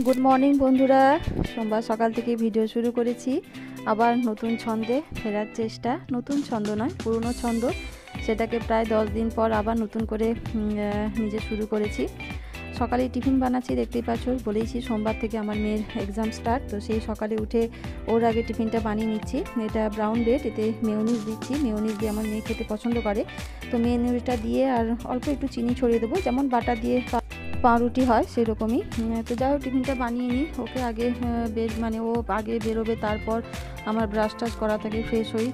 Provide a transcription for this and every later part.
Good morning বন্ধুরা, সোমবার সকাল থেকে ভিডিও শুরু করেছি। আবার নতুন ছন্দে ফেরার চেষ্টা, নতুন ছন্দ নয় পুরনো ছন্দ, সেটাকে প্রায় 10 দিন পর আবার নতুন করে নিজে শুরু করেছি। সকালে টিফিন বানাচ্ছি, দেখতেই পাচ্ছ। বলেইছি সোমবার থেকে আমার মেয়ের এক্সাম স্টার্ট, তো সেই সকালে উঠে ওর আগে টিফিনটা বানিয়ে নিচ্ছি। এটা ব্রাউন ব্রেড, এতে মেয়োনিজ দিচ্ছি। মেয়োনিজ দিয়ে আমার মেয়ে খেতে পছন্দ করে, তো মেয়োনিজটা দিয়ে আর অল্প একটু চিনি ছড়িয়ে দেবো, যেমন বাটার দিয়ে পাউরুটি হয় সেরকমই। তো যাই হোক, টিফিনটা বানিয়ে নিই। ওকে আগে ও আগে বেরোবে, তারপর আমার ব্রাশ টাশ করা থাকে, ফ্রেশ হই।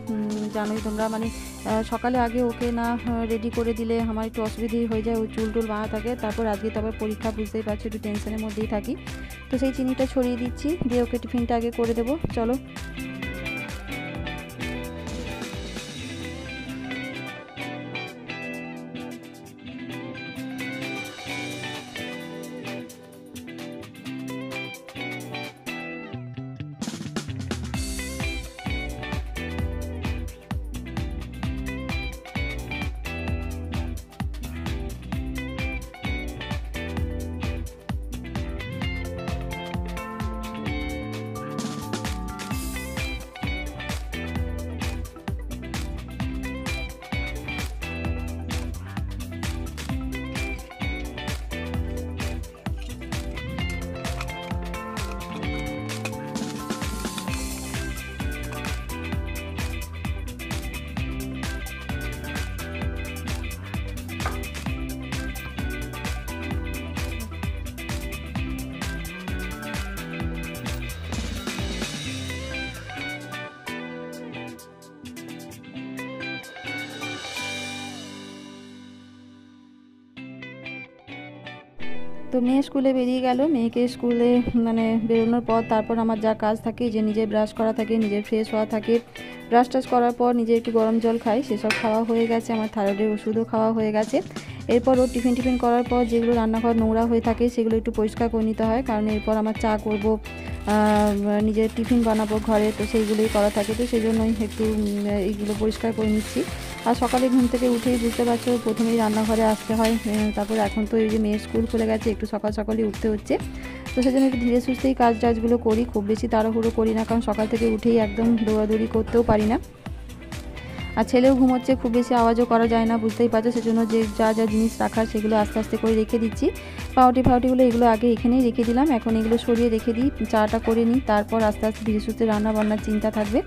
জানোই তোমরা, সকালে আগে ওকে না রেডি করে দিলে আমার একটু অসুবিধাই হয়ে যায়, ওই চুল টুল বাঁধা থাকে। তারপর আজকে তো আবার পরীক্ষা, বুঝতেই পারছো, একটু টেনশনের মধ্যেই থাকি। তো সেই চিনিটা ছড়িয়ে দিচ্ছি, দিয়ে ওকে টিফিনটা আগে করে দেবো। চলো। তো মেয়ে স্কুলে বেরিয়ে গেল। মেয়েকে স্কুলে বেরোনোর পর তারপর আমার যা কাজ থাকে, যে নিজে ব্রাশ করা থাকে, নিজের ফ্রেশ হওয়া থাকে। ব্রাশ টাশ করার পর নিজে একটু গরম জল খাই, সেসব খাওয়া হয়ে গেছে। আমার থাইরয়েডের ওষুধও খাওয়া হয়ে গেছে। এরপর ও টিফিন করার পর যেগুলো রান্নাঘর নোংরা হয়ে থাকে সেগুলো একটু পরিষ্কার করে নিতে হয়, কারণ এরপর আমার চা করব, নিজের টিফিন বানাবো ঘরে, তো সেইগুলোই করা থাকে। তো সেই জন্যই একটু এইগুলো পরিষ্কার করে নিচ্ছি। আর সকালে ঘুম থেকে উঠেই বুঝতে পারছো, প্রথমেই রান্নাঘরে আসতে হয়। তারপর এখন তো এই যে মেয়ের স্কুল খুলে গেছে, একটু সকালে উঠতে হচ্ছে। তো সেজন্য একটু ধীরে সুস্থেই কাজগুলো করি, খুব বেশি তাড়াহুড়ো করি না, কারণ সকাল থেকে উঠেই একদম দৌড়াদৌড়ি করতেও পারি না। আর ছেলেও ঘুমোচ্ছে, খুব বেশি আওয়াজও করা যায় না, বুঝতেই পারছো। সেজন্য যে যা জিনিস রাখার সেগুলো আস্তে আস্তে করে রেখে দিচ্ছি। ফাউটিগুলো এগুলো আগে এখানেই রেখে দিলাম, এখন এগুলো সরিয়ে রেখে দিই, চাটা করে নিই। তারপর আস্তে আস্তে ধীরে সুস্থে রান্না বান্নার চিন্তা থাকবে।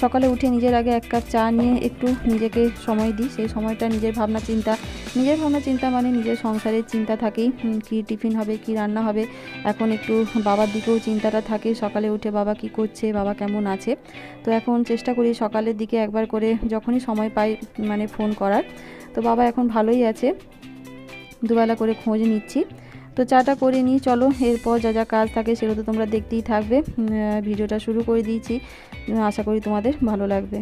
সকালে উঠে নিজের আগে 1 কাপ চা নিয়ে একটু নিজেকে সময় দিই। সেই সময়টা নিজের ভাবনা চিন্তা মানে নিজের সংসারের চিন্তা থাকেই, কি টিফিন হবে, কি রান্না হবে। এখন একটু বাবার দিকেও চিন্তাটা থাকে, সকালে উঠে বাবা কি করছে, বাবা কেমন আছে। তো এখন চেষ্টা করি সকালের দিকে একবার করে যখনই সময় পাই ফোন করার। তো বাবা এখন ভালোই আছে, দুবেলা করে খোঁজ নিচ্ছি। তো চাটা করে নিই, চলো। এরপর যা কাজ থাকে সেগুলো তো তোমরা দেখতেই থাকবে। ভিডিওটা শুরু করে দিয়েছি, আশা করি তোমাদের ভালো লাগবে।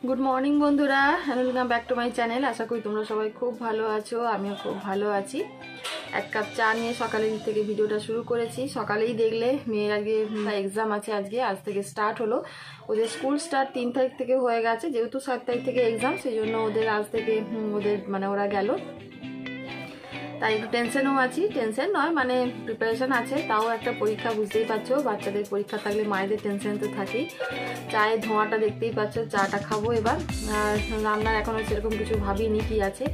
গুড মর্নিং বন্ধুরা, welcome back to my channel. আশা করি তোমরা সবাই খুব ভালো আছো, আমিও খুব ভালো আছি। 1 কাপ চা নিয়ে সকালের থেকে ভিডিওটা শুরু করেছি। সকালেই দেখলে মেয়ের আগে এক্সাম আছে, আজ থেকে স্টার্ট হলো। ওদের স্কুল স্টার্ট 3 তারিখ থেকে হয়ে গেছে, যেহেতু 7 তারিখ থেকে এক্সাম, সেই জন্য ওদের আজ থেকে ওরা গেল। তাই একটু টেনশনও আছি, টেনশন নয় প্রিপারেশন আছে, তাও একটা পরীক্ষা, বুঝতেই পারছো। বাচ্চাদের পরীক্ষা থাকলে মায়েদের টেনশন তো থাকেই। চায়ের ধোঁয়াটা দেখতেই পাচ্ছ, চাটা খাবো এবার। আর রান্নার এখনও সেরকম কিছু ভাবিনি কি আছে।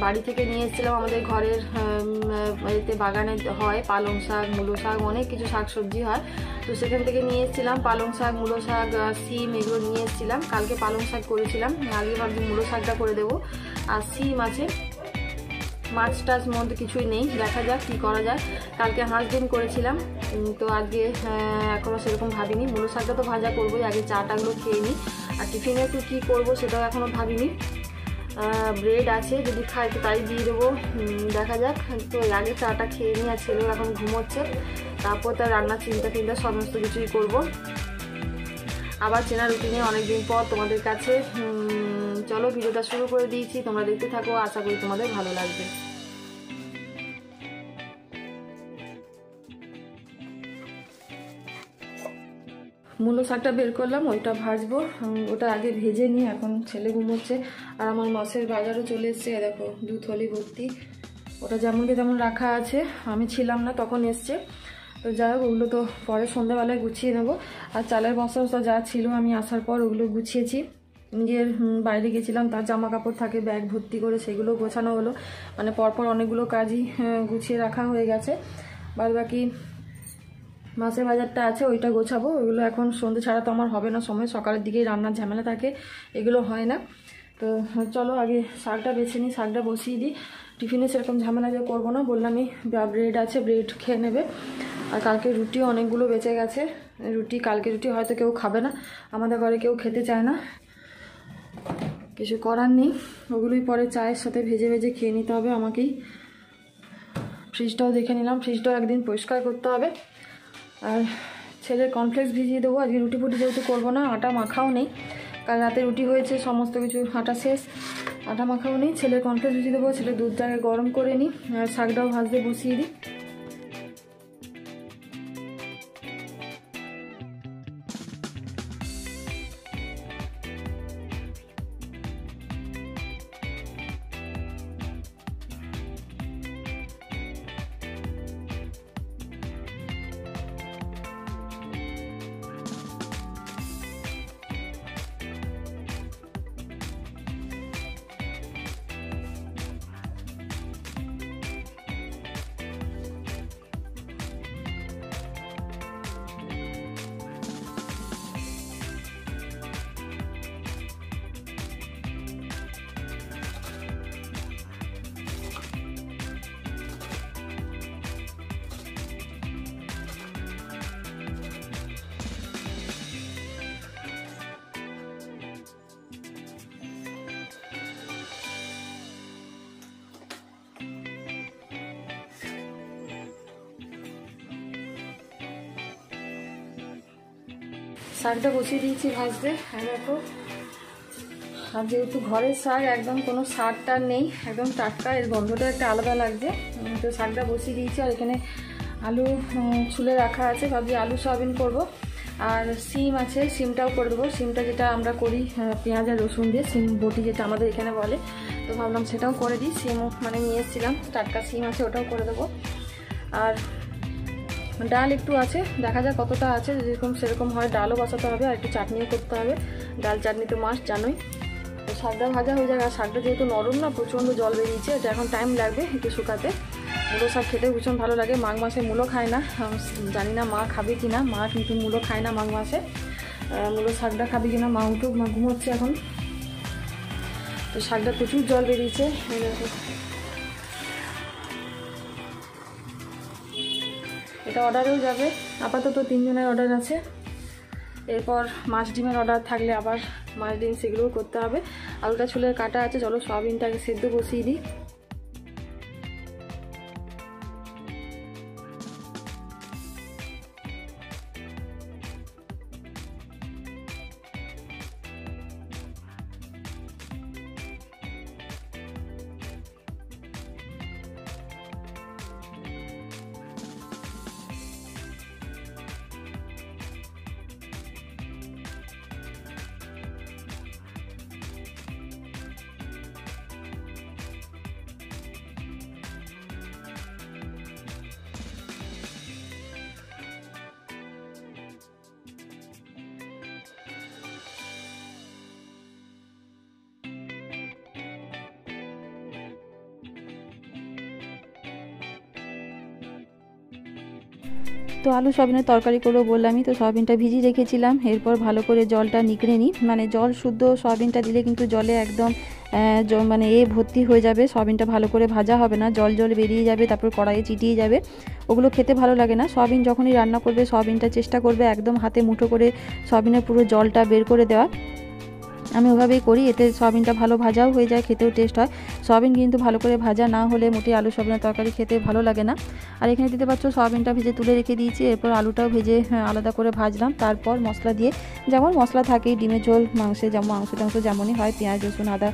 বাড়ি থেকে নিয়ে এসেছিলাম, আমাদের ঘরের এতে বাগানে হয় পালং শাক, মূলো শাক, অনেক কিছু শাকসবজি হয়। তো সেখান থেকে নিয়ে এসেছিলাম পালং শাক, মূলো শাক, সিম, এগুলো নিয়ে এসেছিলাম। কালকে পালং শাক করেছিলাম, আজকে ভাবছি মূলো শাকটা করে দেবো। আর সিম আছে, মাছ টাছ মধ্যে কিছুই নেই, দেখা যাক কী করা যায়। কালকে হাঁস ডিম করেছিলাম, তো আজকে এখনও সেরকম ভাবিনি। মূলো শাকটা তো ভাজা করবোই, আগে চাটাগুলো খেয়ে নিই। আর টিফিনে একটু কী করবো সেটাও এখনও ভাবিনি। ব্রেড আছে, যদি খাই তো তাই দিয়ে দেবো, দেখা যাক। তো আগে চাটা খেয়ে নিই, আর ছেলেও এখন ঘুমোচ্ছে, তারপর তার রান্না চিন্তা সমস্ত কিছুই করব। আবার চেনা রুটিনে অনেকদিন পর তোমাদের কাছে। চলো ভিডিওটা শুরু করে দিয়েছি, তোমরা দেখতে থাকো, আশা করি তোমাদের ভালো লাগবে। মূলো শাকটা বের করলাম, ওইটা ভাজবো, ওটা আগে ভেজে নিই। এখন ছেলে ঘুমোচ্ছে, আর আমার মাছের বাজারও চলে এসছে, দেখো 2 থলি ভর্তি। ওটা যেমনকে তেমন রাখা আছে, আমি ছিলাম না তখন এসছে। তো যাই হোক, ওগুলো তো পরে সন্ধ্যাবেলায় গুছিয়ে নেবো। আর চালের বস্তা যা ছিল আমি আসার পর ওগুলো গুছিয়েছি। নিজের বাইরে গেছিলাম, তার জামা কাপড় থাকে ব্যাগ ভর্তি করে, সেগুলো গোছানো হলো। মানে পরপর অনেকগুলো কাজই গুছিয়ে রাখা হয়ে গেছে। বাদ বাকি মাছের বাজারটা আছে, ওইটা গোছাবো। ওইগুলো এখন সন্ধ্যে ছাড়া তো আমার হবে না সময়, সকালের দিকেই রান্নার ঝামেলা থাকে, এগুলো হয় না। তো চলো আগে শাকটা বেছে নিই, শাকটা বসিয়ে দিই। টিফিনে সেরকম ঝামেলা যে করবো না, বললামই ব্রেড আছে, ব্রেড খেয়ে নেবে। আর কালকে রুটিও অনেকগুলো বেঁচে গেছে, কালকে রুটি হয়তো কেউ খাবে না, আমাদের ঘরে কেউ খেতে চায় না, কিছু করার নেই। ওগুলোই পরে চায়ের সাথে ভেজে ভেজে খেয়ে নিতে হবে আমাকেই। ফ্রিজটাও দেখে নিলাম, ফ্রিজটাও একদিন পরিষ্কার করতে হবে। আর ছেলের কর্নফ্লেক্স ভিজিয়ে দেবো, আজকে রুটি ফুটি যেহেতু করবো না, আটা মাখাও নেই, কাল রাতে রুটি হয়েছে, সমস্ত কিছু আটা শেষ, আটা মাখাও নেই। ছেলের কর্নফ্লেক্স ভিজিয়ে দেবো, ছেলের দুধটাকে গরম করে নিই, আর শাকটাও ভাজতে বসিয়ে দিই। শাকটা বসিয়ে দিয়েছি ভাজতে। দেখো, আর যেহেতু ঘরের শাক, একদম কোনো সারটা নেই, একদম টাটকা, এর গন্ধটা একটা আলাদা লাগছে। তো শাকটা বসিয়ে দিয়েছি, আর এখানে আলু ছুলে রাখা আছে, ভাবছি আলু সয়াবিন করবো। আর সিম আছে, সিমটাও করে দেবো। সিমটা যেটা আমরা করি পেঁয়াজ আর রসুন দিয়ে, সিম বটি যেটা আমাদের এখানে বলে, তো ভাবলাম সেটাও করে দিই। সিমও মানে নিয়ে এসেছিলাম, টাটকা সিম আছে, ওটাও করে দেবো। আর ডাল একটু আছে, দেখা যাক কতটা আছে, যেরকম সেরকম হয় ডালও বসাতে হবে, আর একটু চাটনিও করতে হবে। ডাল চাটনি তো মাস্ট, জানোই। তো শাকটা ভাজা হয়ে যাবে। আর শাকটা যেহেতু নরম না, প্রচণ্ড জল বেরিয়েছে, এটা এখন টাইম লাগবে একটু শুকাতে। মূলো শাক খেতে ভীষণ ভালো লাগে। মাঘ মাসে মূলো খায় না, জানি না মা খাবে কি না, মা কিন্তু মূলো খায় না মাঘ মাসে। মূলো শাকটা খাবে কিনা, মা উঠুক, মা ঘুমোচ্ছে এখন। তো শাকটা প্রচুর জল বেরিয়েছে, এটা অর্ডারেও যাবে। আপাতত 3 জনের অর্ডার আছে, এরপর মাছ ডিমের অর্ডার থাকলে আবার মাছ ডিম সেগুলোও করতে হবে। আলুটা ছুলে কাটা আছে, চলো সয়াবিনটাকে সেদ্ধ বসিয়ে দিই। তো আলু সয়াবিনের তরকারি করবো বললামই, তো সয়াবিনটা ভিজিয়ে রেখেছিলাম। এরপর ভালো করে জলটা নিগড়ে নিই, মানে জল শুদ্ধ সয়াবিনটা দিলে কিন্তু জলে একদম মানে ভর্তি হয়ে যাবে, সয়াবিনটা ভালো করে ভাজা হবে না, জল জল বেরিয়ে যাবে, তারপর কড়াইয়ে চিটিয়ে যাবে, ওগুলো খেতে ভালো লাগে না। সয়াবিন যখনই রান্না করবে, সয়াবিনটা চেষ্টা করবে একদম হাতে মুঠো করে সয়াবিনের পুরো জলটা বের করে দেওয়া। আমি ওভাবেই করি, এতে সয়াবিনটা ভালো ভাজাও হয়ে যায়, খেতেও টেস্ট হয়। সয়াবিন কিন্তু ভালো করে ভাজা না হলে মোটে আলু সয়াবিনের তরকারি খেতে ভালো লাগে না। আর এখানে দিতে পারছো সয়াবিনটা ভেজে তুলে রেখে দিয়েছি, এরপর আলুটাও ভেজে আলাদা করে ভাজলাম। তারপর মশলা দিয়ে, যেমন মশলা থাকে ডিমের ঝোল, মাংসে যেমন মাংস টাংস যেমনই হয়, পেঁয়াজ রসুন আদা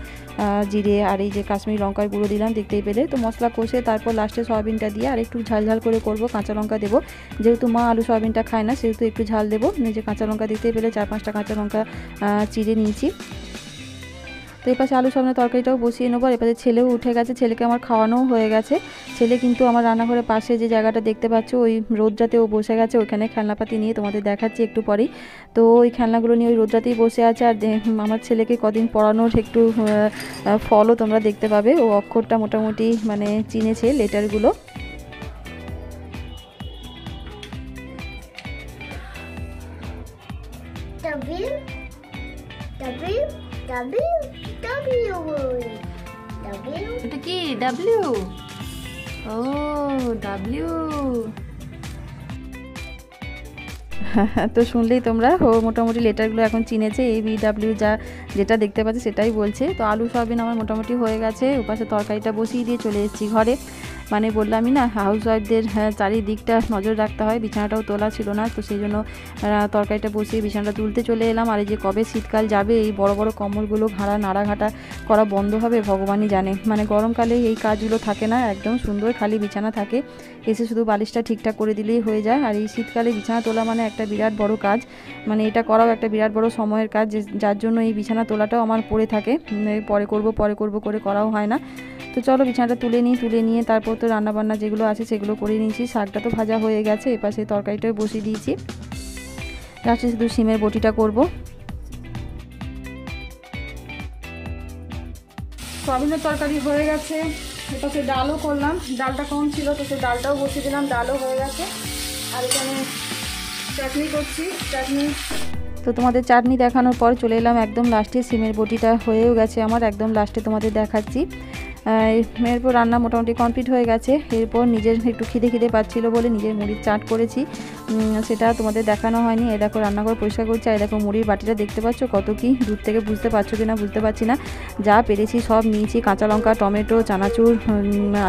জিরে আর এই যে কাশ্মীরি লঙ্কার গুঁড়ো দিলাম দেখতেই পেলে। তো মশলা কষে তারপর লাস্টে সয়াবিনটা দিয়ে আর একটু ঝাল ঝাল করে করব, কাঁচা লঙ্কা দেবো, যেহেতু মা আলু সয়াবিনটা খায় না সেহেতু একটু ঝাল দেবো। এই যে কাঁচা লঙ্কা দেখতেই পেলে 4-5টা কাঁচা লঙ্কা চিড়ে নিয়েছি। তো এই পাশে আলু সয়াবিনের তরকারিটাও বসিয়ে নেবো। আর এপাশে ছেলেও উঠে গেছে, ছেলেকে আমার খাওয়ানোও হয়ে গেছে। ছেলে কিন্তু আমার রান্নাঘরের পাশে যে জায়গাটা দেখতে পাচ্ছ ওই রোদ্রাতে ও বসে গেছে, ওইখানে খেলনাপাতি নিয়ে, তোমাদের দেখাচ্ছি একটু পরেই। তো ওই খেলনাগুলো নিয়ে ওই রোদ্রাতেই বসে আছে। আর আমার ছেলেকে কদিন পড়ানোর একটু ফলও তোমরা দেখতে পাবে, ও অক্ষরটা মোটামুটি মানে চিনেছে, লেটারগুলো। এটা কি ডাব্লিউ? O W. তো শুনলেই তোমরা, ও মোটামুটি লেটারগুলো এখন চিনেছে, ABW যেটা দেখতে পাচ্ছে সেটাই বলছে। তো আলু সয়াবিন আমার মোটামুটি হয়ে গেছে, ওপাশে তরকারিটা বসিয়ে দিয়ে চলে এসেছি ঘরে। মানে বললামই না, হাউস ওয়াইফদের চারিদিকটা নজর রাখতে হয়। বিছানাটাও তোলা ছিল না, তো সেই জন্য তরকারিটা বসিয়ে বিছানাটা তুলতে চলে এলাম। আর এই যে কবে শীতকাল যাবে, এই বড় বড় কম্বলগুলো ঘাড়া নাড়াঘাটা করা বন্ধ হবে ভগবানই জানে। মানে গরমকালে এই কাজগুলো থাকে না, একদম সুন্দর খালি বিছানা থাকে, এসে শুধু বালিশটা ঠিকঠাক করে দিলেই হয়ে যায়। আর এই শীতকালে বিছানা তোলা মানে একটা বিরাট বড় কাজ, মানে এটা করাও একটা বিরাট বড় সময়ের কাজ, যার জন্য এই বিছানা তোলাটাও আমার পড়ে থাকে, পরে করব করে করাও হয় না। তো চলো বিছানাটা তুলে নিয়ে তারপর তো রান্নাবান্না যেগুলো আছে সেগুলো করে নিয়েছি। শাকটা তো ভাজা হয়ে গেছে, এপাশে তরকারিটাও বসিয়ে দিয়েছি, লাস্টে শুধু শিমের বটিটা করব। সয়াবিনের তরকারি হয়ে গেছে, এপাশে ডালও করলাম, ডালটা কম ছিল তো সেই ডালটাও বসিয়ে দিলাম, ডালও হয়ে গেছে। আর এখানে চাটনি করছি, চাটনি। তো তোমাদের চাটনি দেখানোর পর চলে এলাম একদম লাস্টে, সিমের বটিটা হয়েও গেছে আমার, একদম লাস্টে তোমাদের দেখাচ্ছি। এরপর রান্না মোটামুটি কমপ্লিট হয়ে গেছে। এরপর নিজের একটু খিদে পাচ্ছিল বলে নিজের মুড়ির চাট করেছি, সেটা তোমাদের দেখানো হয়নি। এই দেখো রান্নাঘর পরিষ্কার করছি, এই দেখো মুড়ির বাটিটা দেখতে পাচ্ছ কত কি দূর থেকে, বুঝতে পারছো কি না বুঝতে পারছি না, যা পেরেছি সব নিয়েছি। কাঁচা লঙ্কা, টমেটো, চানাচুর,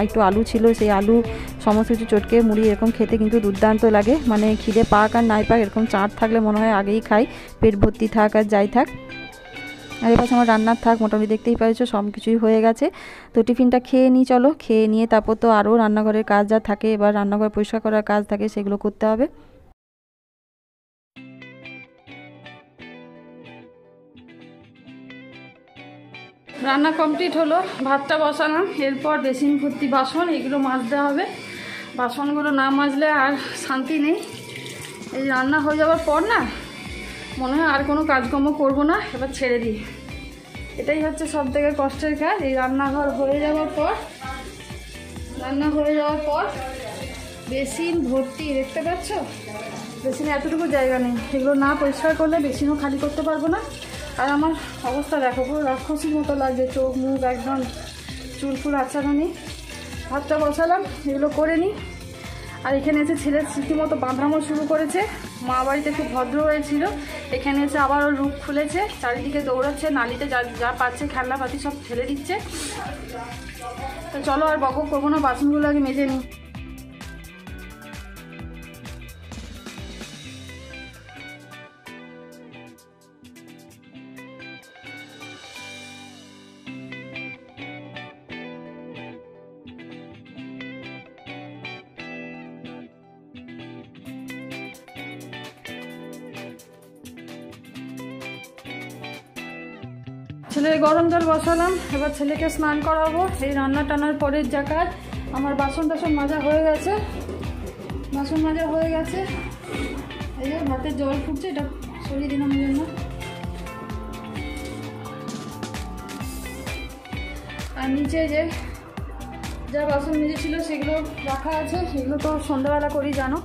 একটু আলু ছিল, সেই আলু সমস্ত কিছু চটকে মুড়ি এরকম খেতে কিন্তু দুর্দান্ত লাগে। মানে খিদে পাক আর নাই পাক, এরকম চাট থাকলে মনে হয় আগেই খাই, পেট ভর্তি থাক আর যাই থাক। আর এবার আমার রান্নার থাক মোটামুটি দেখতেই পাচ্ছো সব কিছুই হয়ে গেছে। তো টিফিনটা খেয়ে নিই, চলো খেয়ে নিয়ে তারপর তো আরও রান্নাঘরের কাজ যা থাকে, এবার রান্নাঘর পরিষ্কার করার কাজ থাকে, সেগুলো করতে হবে। রান্না কমপ্লিট হলো, ভাতটা বসালাম, এরপর বেসিন ভর্তি বাসন, এগুলো মাজতে হবে। বাসনগুলো না মাজলে আর শান্তি নেই। এই রান্না হয়ে যাওয়ার পর না মনে হয় আর কোনো কাজকর্ম করবো না, এবার ছেড়ে দিই। এটাই হচ্ছে সব থেকে কষ্টের কাজ। এই রান্না হয়ে যাওয়ার পর বেসিন ভর্তি, দেখতে পাচ্ছ বেসিনে এতটুকু জায়গা নেই, এগুলো না পরিষ্কার করলে বেসিনও খালি করতে পারবো না। আর আমার অবস্থা দেখো, পুরো রাক্ষসীর মতো লাগছে, চোখ মুখ একদম চুল ফুল আচ্ছাদনি। ভাতটা বসালাম, এগুলো করে নিই। আর এখানে এসে ছেলের রীতিমতো বাঁধামো শুরু করেছে। মা বাড়িতে খুব ভদ্র হয়েছিল, এখানে এসে আবার ওর রূপ খুলেছে, চারিদিকে দৌড়াচ্ছে, নালিতে যা পাচ্ছে খেলনাপাতি সব ফেলে দিচ্ছে। তো চলো আর বকবক করবো না, বাসনগুলো আগে মেজে নিই। ছেলের গরম জল বসালাম, এবার ছেলেকে স্নান করাবো। এই রান্না টানার পরের যা কাজ, আমার বাসন টাসন মাজা হয়ে গেছে, এই যে ভাতের জল ফুটছে, এটা সরিয়ে দিলাম ওই জন্য। আর নিচে যে যা বাসন মেজেছিল সেগুলো রাখা আছে, সেগুলো তো সন্ধ্যাবেলা করি জানো,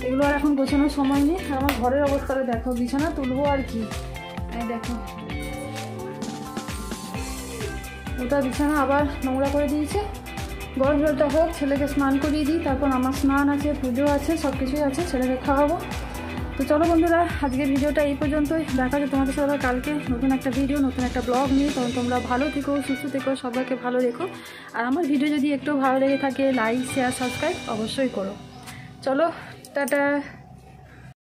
এগুলো আর এখন গোছানোর সময় নেই। আর আমার ঘরের অবস্থাটা দেখো, বিছানা তুলবো আর কি, এই দেখো ওটা বিছানা আবার নোংরা করে দিয়েছে। গরম জলটা হোক, ছেলেকে স্নান করিয়ে দিই, তারপর আমার স্নান আছে, পুজো আছে, সব কিছুই আছে, ছেলেকে খাওয়াবো। তো চলো বন্ধুরা, আজকের ভিডিওটা এই পর্যন্তই। দেখা যাচ্ছে তোমাদের সাথে কালকে নতুন একটা ভিডিও, নতুন একটা ব্লগ নিয়ে। তখন তোমরা ভালো থেকো, সুস্থ থেকো, সবাইকে ভালো রেখো। আর আমার ভিডিও যদি একটু ভালো লেগে থাকে লাইক, শেয়ার, সাবস্ক্রাইব অবশ্যই করো। চলো, টাটা।